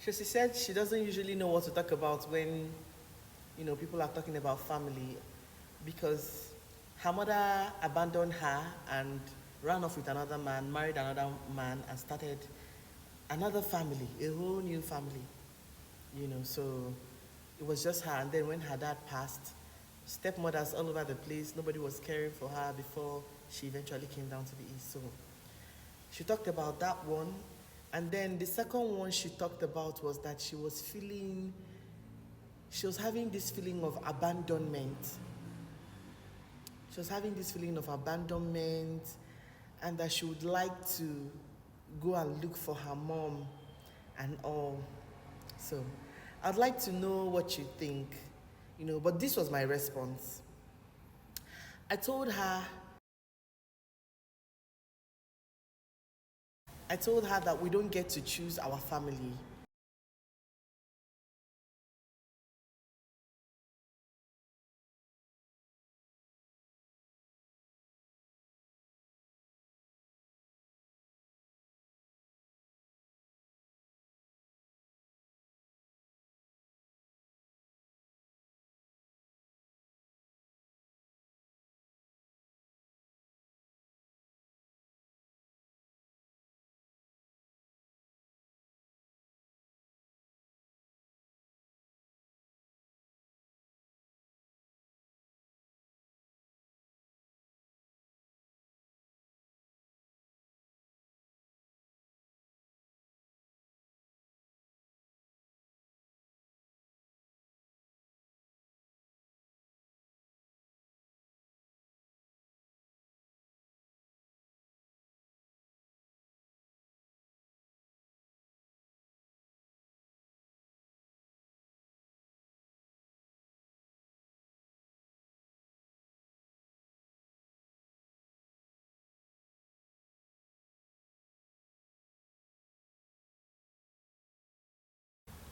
Because she said she doesn't usually know what to talk about when, people are talking about family, because her mother abandoned her and ran off with another man, married another man, and started another family, a whole new family, So it was just her. And then when her dad passed, stepmothers all over the place, nobody was caring for her before she eventually came down to the east. So she talked about that one. And then the second one she talked about was that she was having this feeling of abandonment. She was having this feeling of abandonment, and that she would like to go and look for her mom and all. So I'd like to know what you think, but this was my response. I told her that we don't get to choose our family.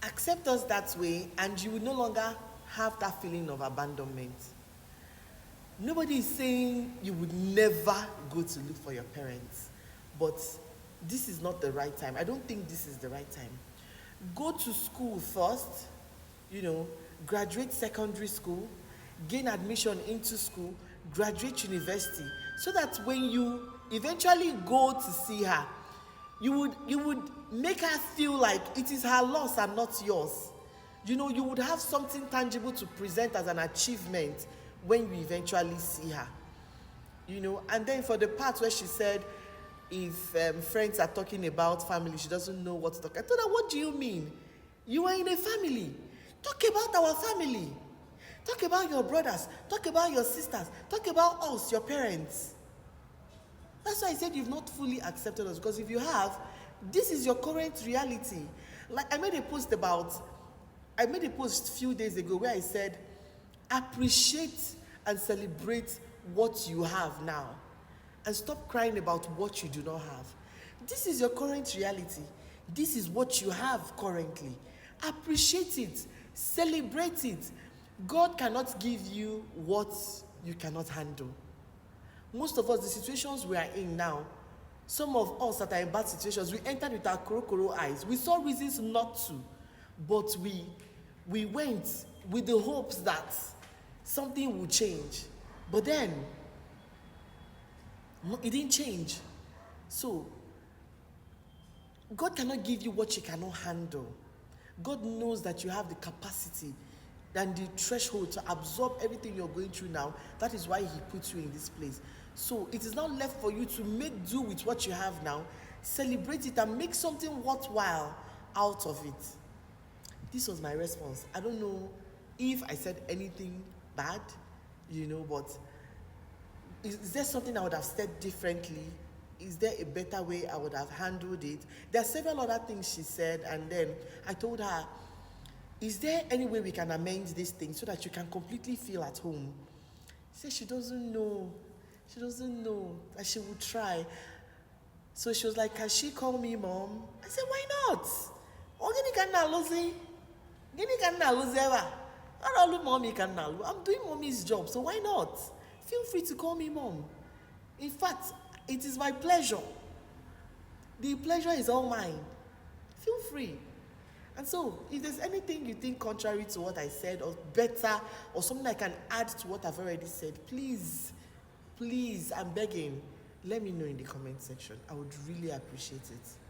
Accept us that way, and you will no longer have that feeling of abandonment. Nobody is saying you would never go to look for your parents, but this is not the right time. I don't think this is the right time. Go to school first, graduate secondary school, gain admission into school, graduate university, so that when you eventually go to see her, you would make her feel like it is her loss and not yours. You would have something tangible to present as an achievement when you eventually see her. And then for the part where she said, if friends are talking about family, she doesn't know what to talk. I told her, what do you mean? You are in a family. Talk about our family. Talk about your brothers. Talk about your sisters. Talk about us, your parents. That's why I said you've not fully accepted us, because if you have, this is your current reality. Like I made a post a few days ago where I said, appreciate and celebrate what you have now, and stop crying about what you do not have. This is your current reality. This is what you have currently. Appreciate it. Celebrate it. God cannot give you what you cannot handle. Most of us, the situations we are in now, some of us that are in bad situations, we entered with our koro eyes. We saw reasons not to, but we went with the hopes that something would change. But then, it didn't change. So, God cannot give you what you cannot handle. God knows that you have the capacity and the threshold to absorb everything you're going through now. That is why He put you in this place. So it is now left for you to make do with what you have now, celebrate it, and make something worthwhile out of it. This was my response. I don't know if I said anything bad, but is there something I would have said differently? Is there a better way I would have handled it? There are several other things she said, and then I told her, is there any way we can amend this thing so that you can completely feel at home? She said she doesn't know. She doesn't know, that she would try. So she was like, can she call me mom? I said, why not? I'm doing mommy's job, so why not? Feel free to call me mom. In fact, it is my pleasure. The pleasure is all mine. Feel free. And so, if there's anything you think contrary to what I said, or better, or something I can add to what I've already said, please, please, I'm begging, let me know in the comment section. I would really appreciate it.